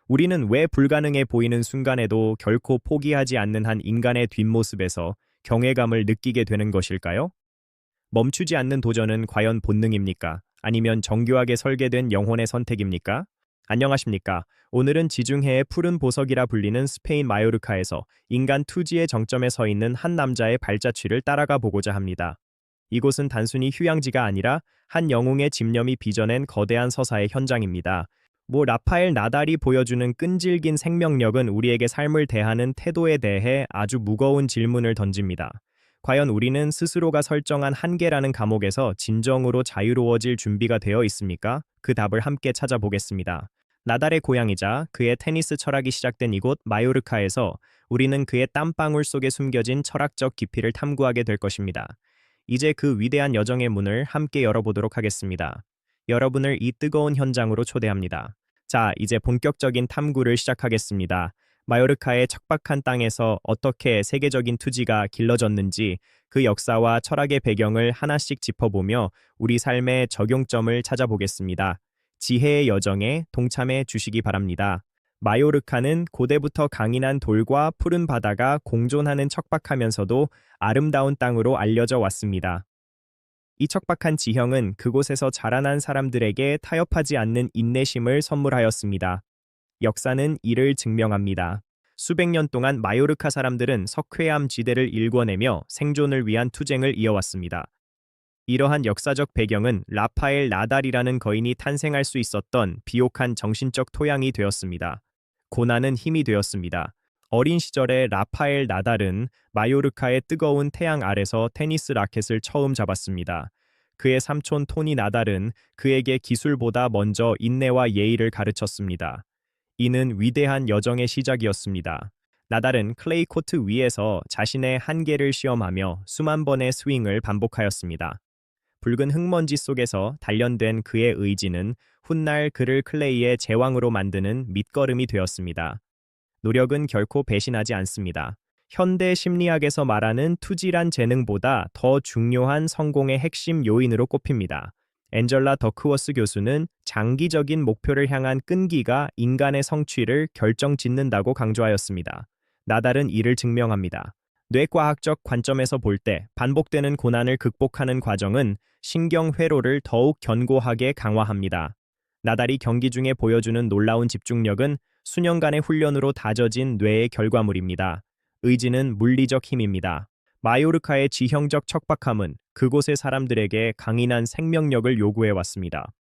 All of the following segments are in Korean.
우리는 왜 불가능해 보이는 순간에도 결코 포기하지 않는 한 인간의 뒷모습에서 경외감을 느끼게 되는 것일까요? 멈추지 않는 도전은 과연 본능입니까? 아니면 정교하게 설계된 영혼의 선택입니까? 안녕하십니까? 오늘은 지중해의 푸른 보석이라 불리는 스페인 마요르카에서 인간 투지의 정점에 서 있는 한 남자의 발자취를 따라가 보고자 합니다. 이곳은 단순히 휴양지가 아니라 한 영웅의 집념이 빚어낸 거대한 서사의 현장입니다. 라파엘 나달이 보여주는 끈질긴 생명력은 우리에게 삶을 대하는 태도에 대해 아주 무거운 질문을 던집니다. 과연 우리는 스스로가 설정한 한계라는 감옥에서 진정으로 자유로워질 준비가 되어 있습니까? 그 답을 함께 찾아보겠습니다. 나달의 고향이자 그의 테니스 철학이 시작된 이곳 마요르카에서 우리는 그의 땀방울 속에 숨겨진 철학적 깊이를 탐구하게 될 것입니다. 이제 그 위대한 여정의 문을 함께 열어보도록 하겠습니다. 여러분을 이 뜨거운 현장으로 초대합니다. 자, 이제 본격적인 탐구를 시작하겠습니다. 마요르카의 척박한 땅에서 어떻게 세계적인 투지가 길러졌는지 그 역사와 철학의 배경을 하나씩 짚어보며 우리 삶의 적용점을 찾아보겠습니다. 지혜의 여정에 동참해 주시기 바랍니다. 마요르카는 고대부터 강인한 돌과 푸른 바다가 공존하는 척박하면서도 아름다운 땅으로 알려져 왔습니다. 이 척박한 지형은 그곳에서 자라난 사람들에게 타협하지 않는 인내심을 선물하였습니다. 역사는 이를 증명합니다. 수백 년 동안 마요르카 사람들은 석회암 지대를 일궈내며 생존을 위한 투쟁을 이어왔습니다. 이러한 역사적 배경은 라파엘 나달이라는 거인이 탄생할 수 있었던 비옥한 정신적 토양이 되었습니다. 고난은 힘이 되었습니다. 어린 시절에 라파엘 나달은 마요르카의 뜨거운 태양 아래서 테니스 라켓을 처음 잡았습니다. 그의 삼촌 토니 나달은 그에게 기술보다 먼저 인내와 예의를 가르쳤습니다. 이는 위대한 여정의 시작이었습니다. 나달은 클레이 코트 위에서 자신의 한계를 시험하며 수만 번의 스윙을 반복하였습니다. 붉은 흙먼지 속에서 단련된 그의 의지는 훗날 그를 클레이의 제왕으로 만드는 밑거름이 되었습니다. 노력은 결코 배신하지 않습니다. 현대 심리학에서 말하는 투지란 재능보다 더 중요한 성공의 핵심 요인으로 꼽힙니다. 앤젤라 더크워스 교수는 장기적인 목표를 향한 끈기가 인간의 성취를 결정짓는다고 강조하였습니다. 나달은 이를 증명합니다. 뇌과학적 관점에서 볼 때 반복되는 고난을 극복하는 과정은 신경 회로를 더욱 견고하게 강화합니다. 나달이 경기 중에 보여주는 놀라운 집중력은 수년간의 훈련으로 다져진 뇌의 결과물입니다. 의지는 물리적 힘입니다. 마요르카의 지형적 척박함은 그곳의 사람들에게 강인한 생명력을 요구해왔습니다.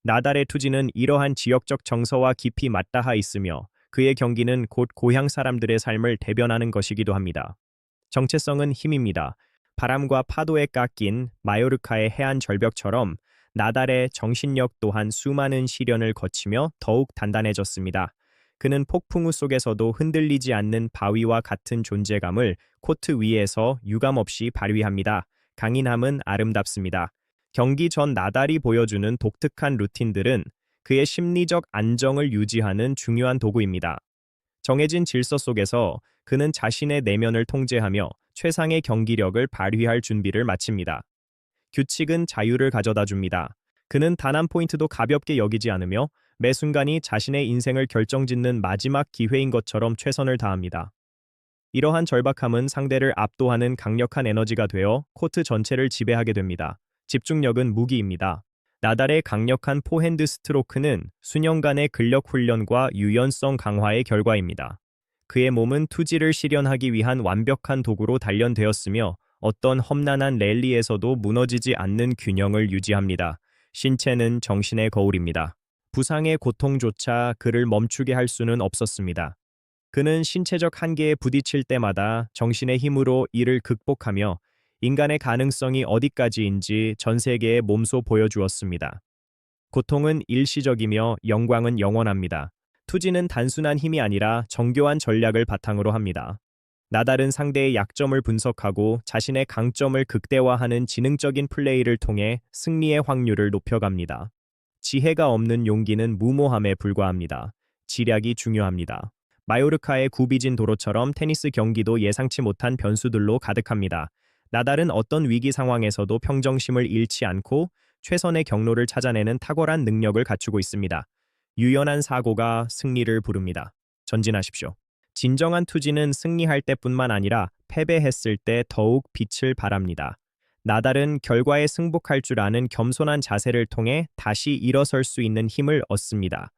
나달의 투지는 이러한 지역적 정서와 깊이 맞닿아 있으며 그의 경기는 곧 고향 사람들의 삶을 대변하는 것이기도 합니다. 정체성은 힘입니다. 바람과 파도에 깎인 마요르카의 해안 절벽처럼 나달의 정신력 또한 수많은 시련을 거치며 더욱 단단해졌습니다. 그는 폭풍우 속에서도 흔들리지 않는 바위와 같은 존재감을 코트 위에서 유감없이 발휘합니다. 강인함은 아름답습니다. 경기 전 나달이 보여주는 독특한 루틴들은 그의 심리적 안정을 유지하는 중요한 도구입니다. 정해진 질서 속에서 그는 자신의 내면을 통제하며 최상의 경기력을 발휘할 준비를 마칩니다. 규칙은 자유를 가져다 줍니다. 그는 단 한 포인트도 가볍게 여기지 않으며 매 순간이 자신의 인생을 결정짓는 마지막 기회인 것처럼 최선을 다합니다. 이러한 절박함은 상대를 압도하는 강력한 에너지가 되어 코트 전체를 지배하게 됩니다. 집중력은 무기입니다. 나달의 강력한 포핸드 스트로크는 수년간의 근력 훈련과 유연성 강화의 결과입니다. 그의 몸은 투지를 실현하기 위한 완벽한 도구로 단련되었으며 어떤 험난한 랠리에서도 무너지지 않는 균형을 유지합니다. 신체는 정신의 거울입니다. 부상의 고통조차 그를 멈추게 할 수는 없었습니다. 그는 신체적 한계에 부딪힐 때마다 정신의 힘으로 이를 극복하며 인간의 가능성이 어디까지인지 전 세계에 몸소 보여주었습니다. 고통은 일시적이며 영광은 영원합니다. 투지는 단순한 힘이 아니라 정교한 전략을 바탕으로 합니다. 나달은 상대의 약점을 분석하고 자신의 강점을 극대화하는 지능적인 플레이를 통해 승리의 확률을 높여갑니다. 지혜가 없는 용기는 무모함에 불과합니다. 지략이 중요합니다. 마요르카의 굽이진 도로처럼 테니스 경기도 예상치 못한 변수들로 가득합니다. 나달은 어떤 위기 상황에서도 평정심을 잃지 않고 최선의 경로를 찾아내는 탁월한 능력을 갖추고 있습니다. 유연한 사고가 승리를 부릅니다. 전진하십시오. 진정한 투지는 승리할 때뿐만 아니라 패배했을 때 더욱 빛을 발합니다. 나달은 결과에 승복할 줄 아는 겸손한 자세를 통해 다시 일어설 수 있는 힘을 얻습니다.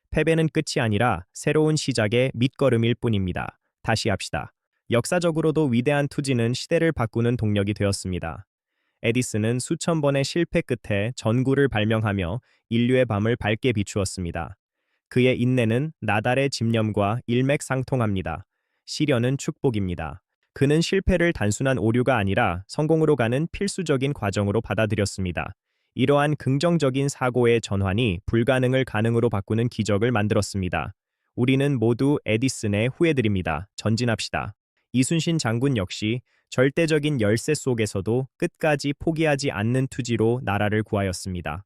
패배는 끝이 아니라 새로운 시작의 밑거름일 뿐입니다. 다시 합시다. 역사적으로도 위대한 투지는 시대를 바꾸는 동력이 되었습니다. 에디슨은 수천 번의 실패 끝에 전구를 발명하며 인류의 밤을 밝게 비추었습니다. 그의 인내는 나달의 집념과 일맥상통합니다. 시련은 축복입니다. 그는 실패를 단순한 오류가 아니라 성공으로 가는 필수적인 과정으로 받아들였습니다. 이러한 긍정적인 사고의 전환이 불가능을 가능으로 바꾸는 기적을 만들었습니다. 우리는 모두 에디슨의 후예들입니다. 전진합시다. 이순신 장군 역시 절대적인 열세 속에서도 끝까지 포기하지 않는 투지로 나라를 구하였습니다.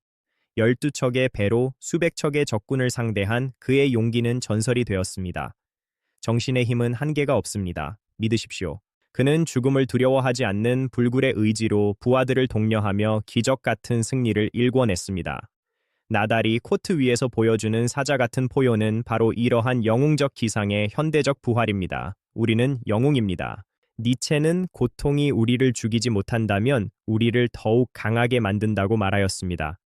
12척의 배로 수백 척의 적군을 상대한 그의 용기는 전설이 되었습니다. 정신의 힘은 한계가 없습니다. 믿으십시오. 그는 죽음을 두려워하지 않는 불굴의 의지로 부하들을 독려하며 기적 같은 승리를 일궈냈습니다. 나달이 코트 위에서 보여주는 사자 같은 포효는 바로 이러한 영웅적 기상의 현대적 부활입니다. 우리는 영웅입니다. 니체는 고통이 우리를 죽이지 못한다면 우리를 더욱 강하게 만든다고 말하였습니다.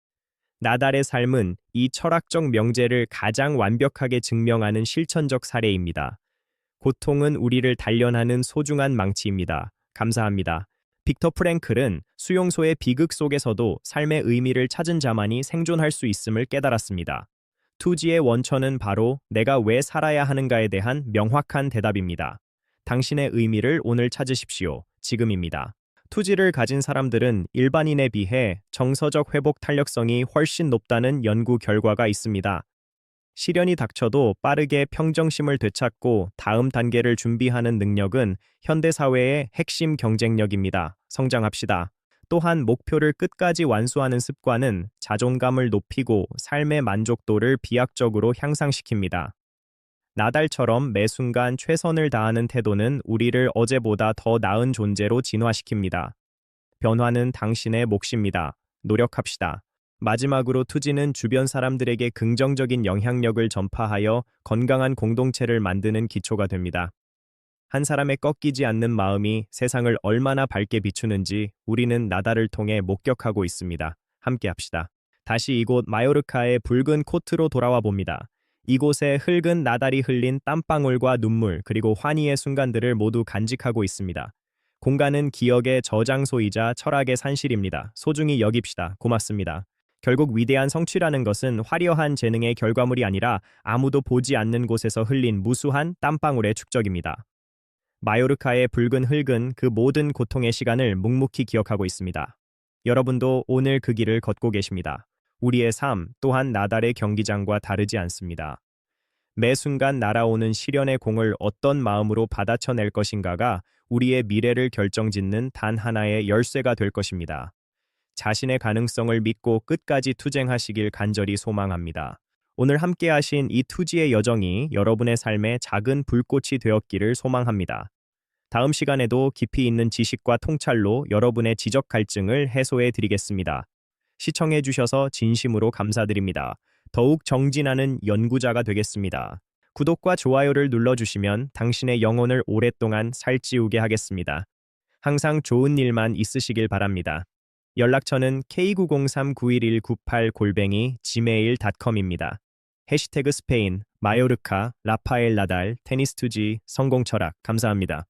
나달의 삶은 이 철학적 명제를 가장 완벽하게 증명하는 실천적 사례입니다. 고통은 우리를 단련하는 소중한 망치입니다. 감사합니다. 빅터 프랭클은 수용소의 비극 속에서도 삶의 의미를 찾은 자만이 생존할 수 있음을 깨달았습니다. 투지의 원천은 바로 내가 왜 살아야 하는가에 대한 명확한 대답입니다. 당신의 의미를 오늘 찾으십시오. 지금입니다. 투지를 가진 사람들은 일반인에 비해 정서적 회복 탄력성이 훨씬 높다는 연구 결과가 있습니다. 시련이 닥쳐도 빠르게 평정심을 되찾고 다음 단계를 준비하는 능력은 현대사회의 핵심 경쟁력입니다. 성장합시다. 또한 목표를 끝까지 완수하는 습관은 자존감을 높이고 삶의 만족도를 비약적으로 향상시킵니다. 나달처럼 매 순간 최선을 다하는 태도는 우리를 어제보다 더 나은 존재로 진화시킵니다. 변화는 당신의 몫입니다. 노력합시다. 마지막으로 투지는 주변 사람들에게 긍정적인 영향력을 전파하여 건강한 공동체를 만드는 기초가 됩니다. 한 사람의 꺾이지 않는 마음이 세상을 얼마나 밝게 비추는지 우리는 나달을 통해 목격하고 있습니다. 함께 합시다. 다시 이곳 마요르카의 붉은 코트로 돌아와 봅니다. 이곳에 흙은 나달이 흘린 땀방울과 눈물 그리고 환희의 순간들을 모두 간직하고 있습니다. 공간은 기억의 저장소이자 철학의 산실입니다. 소중히 여깁시다. 고맙습니다. 결국 위대한 성취라는 것은 화려한 재능의 결과물이 아니라 아무도 보지 않는 곳에서 흘린 무수한 땀방울의 축적입니다. 마요르카의 붉은 흙은 그 모든 고통의 시간을 묵묵히 기억하고 있습니다. 여러분도 오늘 그 길을 걷고 계십니다. 우리의 삶 또한 나달의 경기장과 다르지 않습니다. 매 순간 날아오는 시련의 공을 어떤 마음으로 받아쳐낼 것인가가 우리의 미래를 결정짓는 단 하나의 열쇠가 될 것입니다. 자신의 가능성을 믿고 끝까지 투쟁하시길 간절히 소망합니다. 오늘 함께 하신 이 투지의 여정이 여러분의 삶에 작은 불꽃이 되었기를 소망합니다. 다음 시간에도 깊이 있는 지식과 통찰로 여러분의 지적 갈증을 해소해 드리겠습니다. 시청해 주셔서 진심으로 감사드립니다. 더욱 정진하는 연구자가 되겠습니다. 구독과 좋아요를 눌러주시면 당신의 영혼을 오랫동안 살찌우게 하겠습니다. 항상 좋은 일만 있으시길 바랍니다. 연락처는 k90391198@gmail.com입니다. 해시태그 스페인, 마요르카, 라파엘 나달, 테니스 투지, 성공 철학 감사합니다.